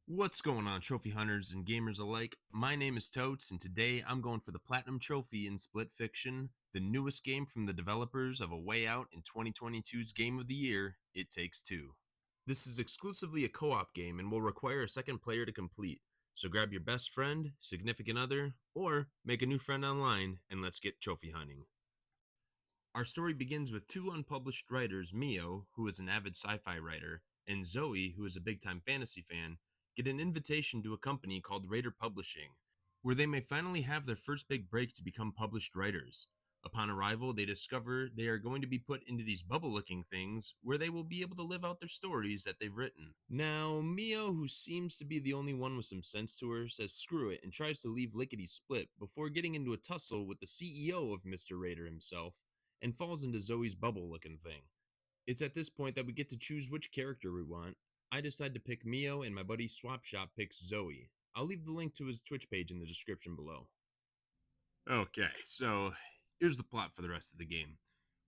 What's going on, trophy hunters and gamers alike? My name is Totes, and today I'm going for the Platinum Trophy in Split Fiction, the newest game from the developers of A Way Out in 2022's Game of the Year, It Takes Two. This is exclusively a co-op game and will require a second player to complete, so grab your best friend, significant other, or make a new friend online, and let's get trophy hunting. Our story begins with two unpublished writers, Mio, who is an avid sci-fi writer, and Zoe, who is a big-time fantasy fan, get an invitation to a company called Raider Publishing, where they may finally have their first big break to become published writers. Upon arrival, they discover they are going to be put into these bubble-looking things where they will be able to live out their stories that they've written. Now, Mio, who seems to be the only one with some sense to her, says screw it and tries to leave Lickety Split before getting into a tussle with the CEO of Mr. Raider himself, and falls into Zoe's bubble looking thing. It's at this point that we get to choose which character we want. I decide to pick Mio, and my buddy Swap Shop picks Zoe. I'll leave the link to his Twitch page in the description below. Okay, so here's the plot for the rest of the game.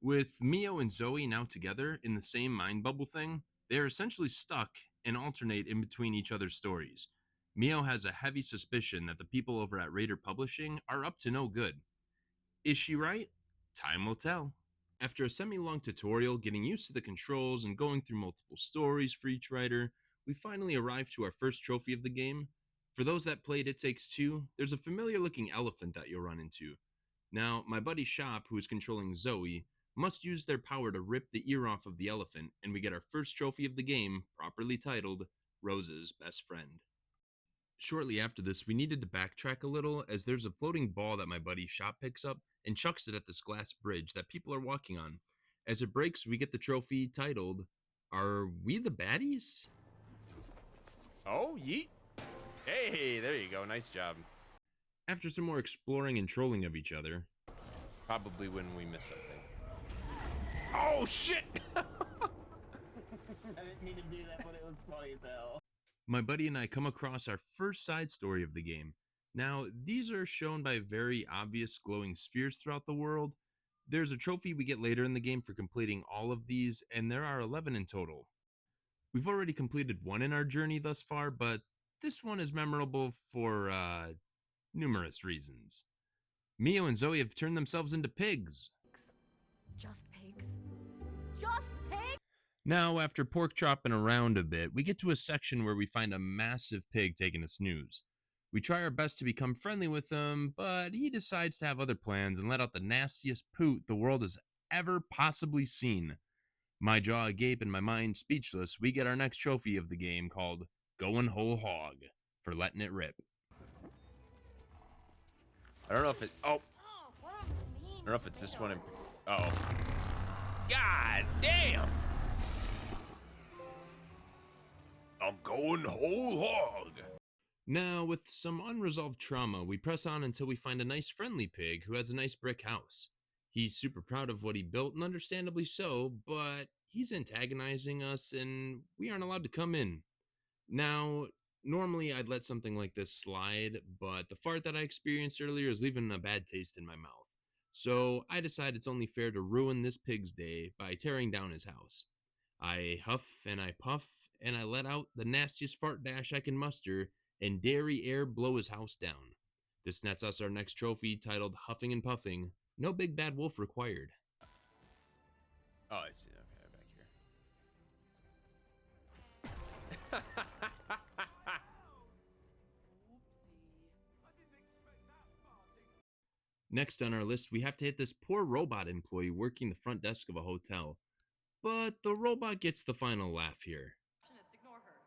With Mio and Zoe now together in the same mind bubble thing, they are essentially stuck and alternate in between each other's stories. Mio has a heavy suspicion that the people over at Raider Publishing are up to no good. Is she right? Time will tell. After a semi-long tutorial, getting used to the controls and going through multiple stories for each writer, we finally arrive to our first trophy of the game. For those that played It Takes Two, there's a familiar looking elephant that you'll run into. Now, my buddy Shop, who is controlling Zoe, must use their power to rip the ear off of the elephant, and we get our first trophy of the game, properly titled Rose's Best Friend. Shortly after this, we needed to backtrack a little as there's a floating ball that my buddy Shop picks up and chucks it at this glass bridge that people are walking on. As it breaks, we get the trophy titled, Are We the Baddies? Oh, yeet. Hey, there you go. Nice job. After some more exploring and trolling of each other, Probably when we miss something. Oh, shit! I didn't mean to do that, but it was funny as hell. my buddy and I come across our first side story of the game. Now, these are shown by very obvious glowing spheres throughout the world. There's a trophy we get later in the game for completing all of these, and there are 11 in total. We've already completed one in our journey thus far, but this one is memorable for numerous reasons. Mio and Zoe have turned themselves into pigs. Just pigs. Just pigs? Now, after pork chopping around a bit, we get to a section where we find a massive pig taking a snooze. We try our best to become friendly with him, but he decides to have other plans and let out the nastiest poot the world has ever possibly seen. My jaw agape and my mind speechless, we get our next trophy of the game called Going Whole Hog for letting it rip. I don't know if it. Oh, Oh, what a mean. I don't know if it's this one. Oh. God damn! I'm going whole hog. Now, with some unresolved trauma, we press on until we find a nice friendly pig who has a nice brick house. He's super proud of what he built, and understandably so, but he's antagonizing us and we aren't allowed to come in. Now, normally I'd let something like this slide, but the fart that I experienced earlier is leaving a bad taste in my mouth. So I decide it's only fair to ruin this pig's day by tearing down his house. I huff and I puff, and I let out the nastiest fart dash I can muster, and dairy air blow his house down. This nets us our next trophy titled Huffing and Puffing. No big bad wolf required. Oh, I see. Okay, back here. Next on our list, we have to hit this poor robot employee working the front desk of a hotel. But the robot gets the final laugh here. Just ignore her.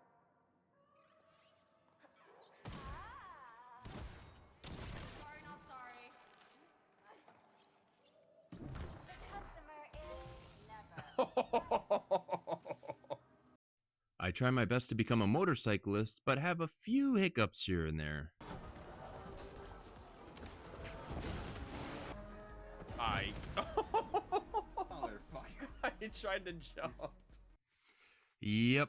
Sorry, not sorry. The customer is never. I try my best to become a motorcyclist, but have a few hiccups here and there. Motherfucker. I tried to jump. Yep.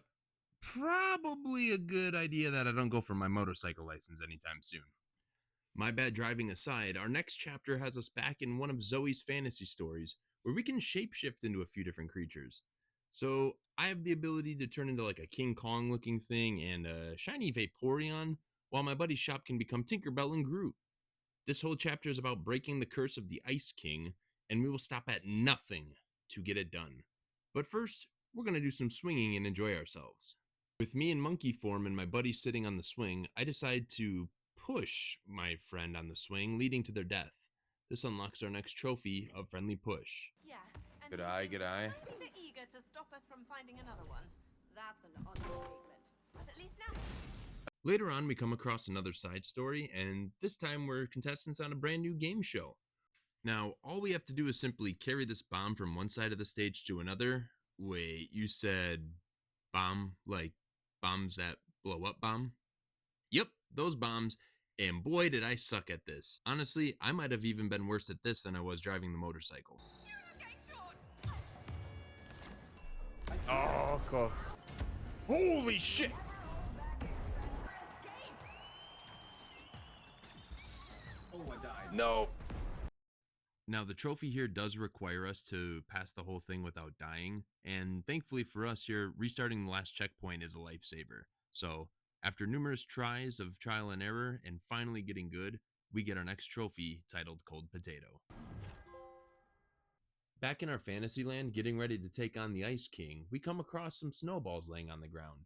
Probably a good idea that I don't go for my motorcycle license anytime soon. My bad driving aside, our next chapter has us back in one of Zoe's fantasy stories, where we can shapeshift into a few different creatures. So I have the ability to turn into like a King Kong looking thing and a shiny Vaporeon, while my buddy's shop can become Tinkerbell and Groot. This whole chapter is about breaking the curse of the Ice King, and we will stop at nothing to get it done. But first, we're going to do some swinging and enjoy ourselves. With me in monkey form and my buddy sitting on the swing, I decide to push my friend on the swing, leading to their death. This unlocks our next trophy of Friendly Push. Yeah. And Good he eye, seems good eye. a tiny bit eager to stop us from finding another one. That's an understatement. But at least now. Later on, we come across another side story, and this time we're contestants on a brand new game show. Now, all we have to do is simply carry this bomb from one side of the stage to another. Wait, you said bomb? Like bombs that blow up bomb? Yep, those bombs. And boy, did I suck at this. Honestly, I might have even been worse at this than I was driving the motorcycle. Oh, close. Holy shit! Oh, I died. No. Now, the trophy here does require us to pass the whole thing without dying, and thankfully for us here, restarting the last checkpoint is a lifesaver. So, after numerous tries of trial and error and finally getting good, we get our next trophy titled Cold Potato. Back in our fantasy land, getting ready to take on the Ice King, we come across some snowballs laying on the ground.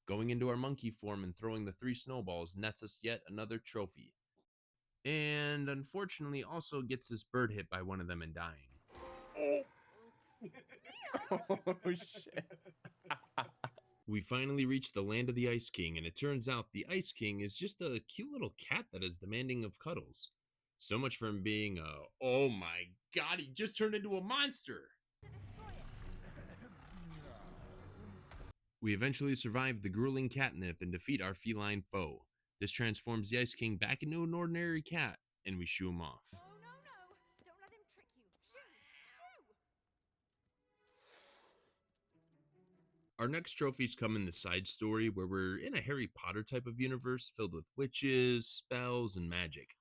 Going into our monkey form and throwing the 3 snowballs nets us yet another trophy. And unfortunately also gets this bird hit by one of them and dying. Oh shit. We finally reach the land of the Ice King, and it turns out the Ice King is just a cute little cat that is demanding of cuddles. So much for him being oh my god, he just turned into a monster! We eventually survive the grueling catnip and defeat our feline foe. This transforms the Ice King back into an ordinary cat, and we shoo him off. Oh, no, no. Don't let him trick you. Shoo! Shoo! Our next trophies come in the side story where we're in a Harry Potter type of universe filled with witches, spells, and magic.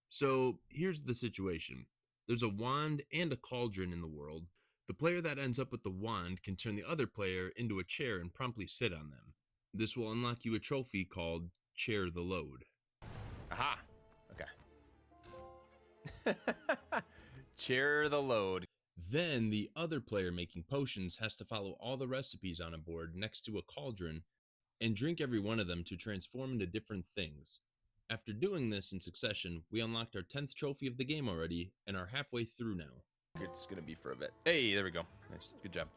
So here's the situation. There's a wand and a cauldron in the world. The player that ends up with the wand can turn the other player into a chair and promptly sit on them. This will unlock you a trophy called Chair the Load. Aha. Okay. Chair the load. Then the other player making potions has to follow all the recipes on a board next to a cauldron and drink every one of them to transform into different things. After doing this in succession, we unlocked our 10th trophy of the game already and are halfway through now. It's gonna be for a bit. Hey, there we go. Nice. Good job.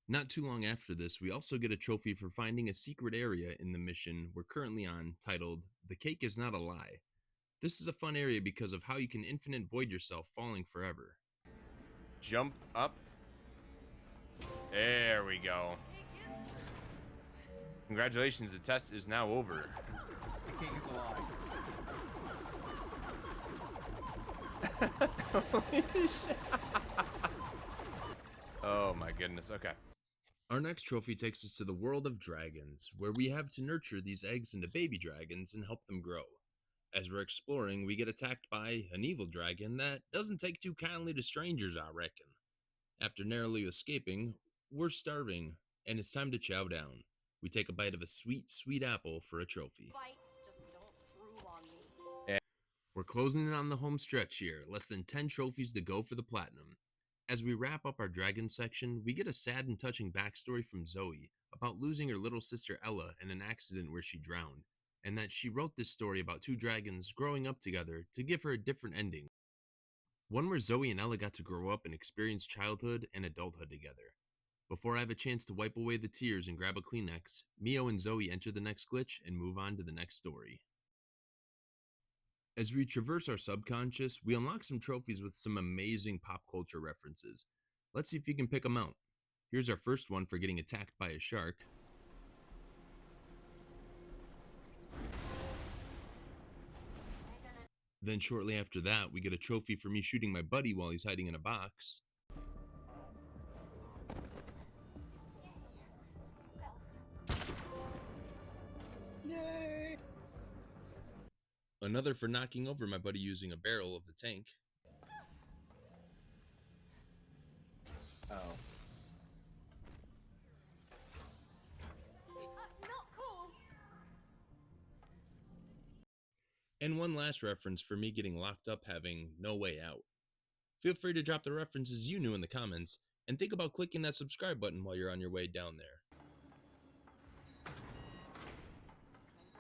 Not too long after this, we also get a trophy for finding a secret area in the mission we're currently on titled The Cake Is Not a Lie. This is a fun area because of how you can infinite void yourself falling forever. Jump up. There we go. Congratulations, the test is now over. The king is alive. Holy shit. Oh my goodness. Okay. Our next trophy takes us to the world of dragons, where we have to nurture these eggs into baby dragons and help them grow. As we're exploring, we get attacked by an evil dragon that doesn't take too kindly to strangers, I reckon. After narrowly escaping, we're starving, and it's time to chow down. We take a bite of a sweet, sweet apple for a trophy. Fight, just don't drool on me. We're closing in on the home stretch here, less than 10 trophies to go for the platinum. As we wrap up our dragon section, we get a sad and touching backstory from Zoe about losing her little sister Ella in an accident where she drowned, and that she wrote this story about 2 dragons growing up together to give her a different ending. One where Zoe and Ella got to grow up and experience childhood and adulthood together. Before I have a chance to wipe away the tears and grab a Kleenex, Mio and Zoe enter the next glitch and move on to the next story. As we traverse our subconscious, we unlock some trophies with some amazing pop culture references. Let's see if you can pick them out. Here's our first one for getting attacked by a shark. Then shortly after that, we get a trophy for me shooting my buddy while he's hiding in a box. Yay! Another for knocking over my buddy using a barrel of the tank. Oh. And one last reference for me getting locked up having no way out. Feel free to drop the references you knew in the comments, and think about clicking that subscribe button while you're on your way down there. Close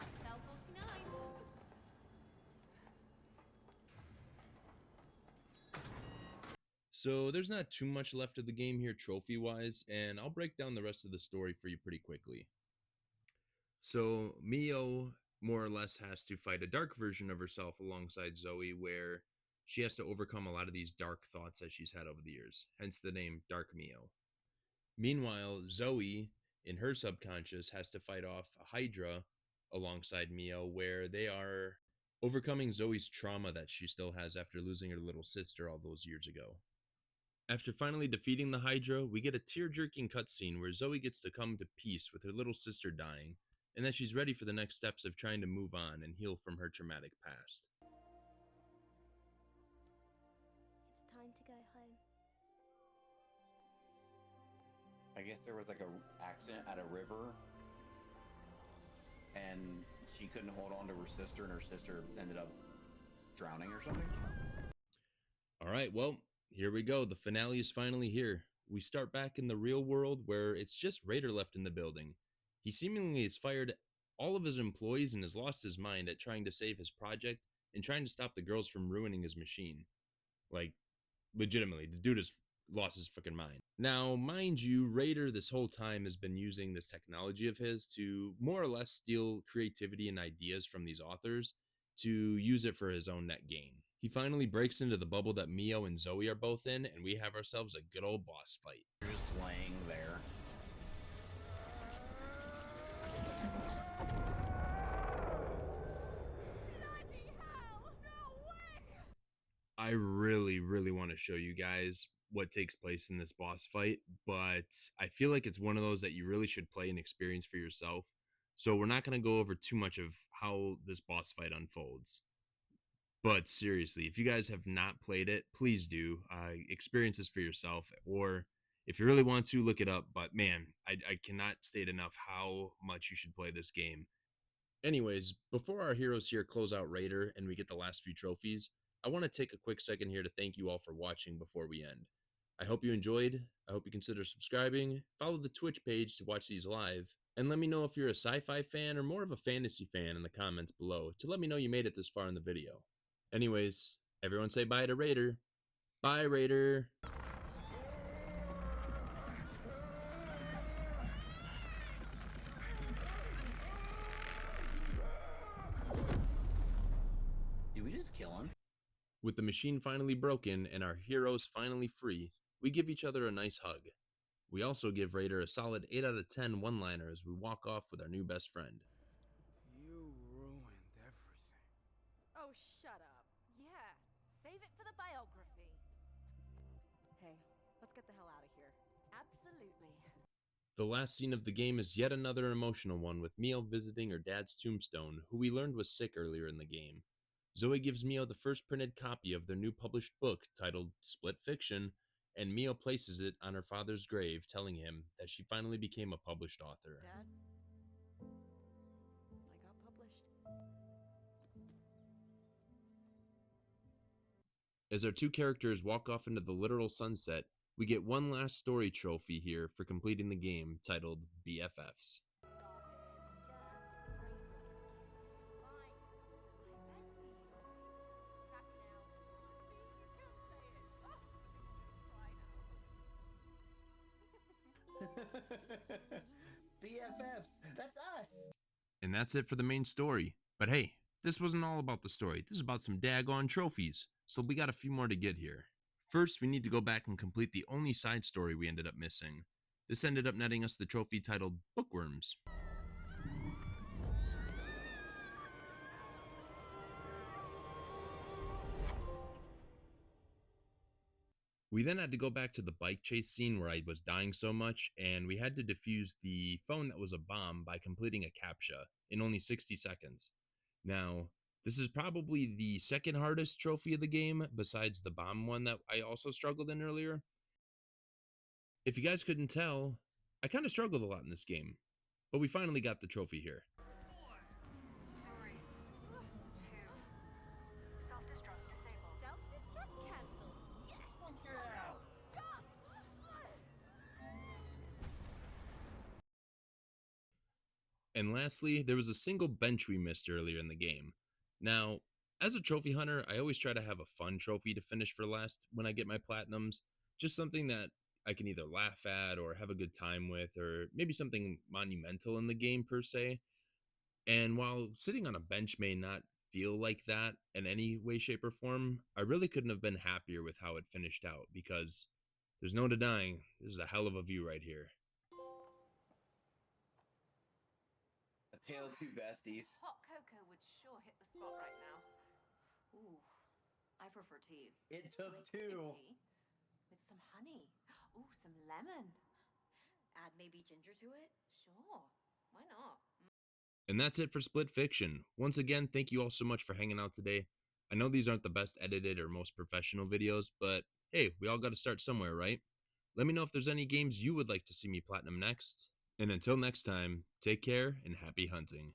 up cell 49. So there's not too much left of the game here trophy-wise, and I'll break down the rest of the story for you pretty quickly. So Mio more or less has to fight a dark version of herself alongside Zoe, where she has to overcome a lot of these dark thoughts that she's had over the years, hence the name Dark Mio. Meanwhile, Zoe, in her subconscious, has to fight off a Hydra alongside Mio, where they are overcoming Zoe's trauma that she still has after losing her little sister all those years ago. After finally defeating the Hydra, we get a tear-jerking cutscene where Zoe gets to come to peace with her little sister dying, and that she's ready for the next steps of trying to move on and heal from her traumatic past. It's time to go home. I guess there was like a accident at a river, and she couldn't hold on to her sister, and her sister ended up drowning or something. Alright, well, here we go. The finale is finally here. We start back in the real world where it's just Raider left in the building. He seemingly has fired all of his employees and has lost his mind at trying to save his project and trying to stop the girls from ruining his machine. Like, legitimately, the dude has lost his freaking mind. Now, mind you, Raider this whole time has been using this technology of his to more or less steal creativity and ideas from these authors to use it for his own net gain. He finally breaks into the bubble that Mio and Zoe are both in, and we have ourselves a good old boss fight. You're just laying there. Bloody hell! No way! I really want to show you guys what takes place in this boss fight, but I feel like it's one of those that you really should play and experience for yourself. So we're not going to go over too much of how this boss fight unfolds. But seriously, if you guys have not played it, please do. Experience this for yourself, or if you really want to, look it up. But man, I cannot state enough how much you should play this game. Anyways, before our heroes here close out Raider and we get the last few trophies, I want to take a quick second here to thank you all for watching before we end. I hope you enjoyed. I hope you consider subscribing, follow the Twitch page to watch these live, and let me know if you're a sci-fi fan or more of a fantasy fan in the comments below to let me know you made it this far in the video. Anyways, everyone say bye to Raider. Bye, Raider. Did we just kill him? With the machine finally broken and our heroes finally free, we give each other a nice hug. We also give Raider a solid 8 out of 10 one-liner as we walk off with our new best friend. You ruined everything. Oh, shut up. Yeah, save it for the biography. Hey, let's get the hell out of here. Absolutely. The last scene of the game is yet another emotional one, with Mio visiting her dad's tombstone, who we learned was sick earlier in the game. Zoe gives Mio the first printed copy of their new published book titled Split Fiction, and Mio places it on her father's grave, telling him that she finally became a published author. Dad? I got published. As our two characters walk off into the literal sunset, we get one last story trophy here for completing the game, titled BFFs. BFFs, that's us. And that's it for the main story. But hey, this wasn't all about the story. This is about some daggone trophies. So we got a few more to get here. First, we need to go back and complete the only side story we ended up missing. This ended up netting us the trophy titled Bookworms. We then had to go back to the bike chase scene where I was dying so much, and we had to defuse the phone that was a bomb by completing a CAPTCHA in only 60 seconds. Now, this is probably the second hardest trophy of the game, besides the bomb one that I also struggled in earlier. If you guys couldn't tell, I kind of struggled a lot in this game, but we finally got the trophy here. 4, 3, 2, And lastly, there was a single bench we missed earlier in the game. Now, as a trophy hunter, I always try to have a fun trophy to finish for last when I get my platinums. Just something that I can either laugh at or have a good time with, or maybe something monumental in the game per se. And while sitting on a bench may not feel like that in any way, shape, or form, I really couldn't have been happier with how it finished out because there's no denying this is a hell of a view right here. A tale of two besties. Hot cocoa would sure hit the spot right now. Ooh, I prefer tea. It took Like two. tea with some honey. Ooh, some lemon. Add maybe ginger to it? Sure, why not? And that's it for Split Fiction. Once again, thank you all so much for hanging out today. I know these aren't the best edited or most professional videos, but hey, we all got to start somewhere, right? Let me know if there's any games you would like to see me platinum next. And until next time, take care and happy hunting.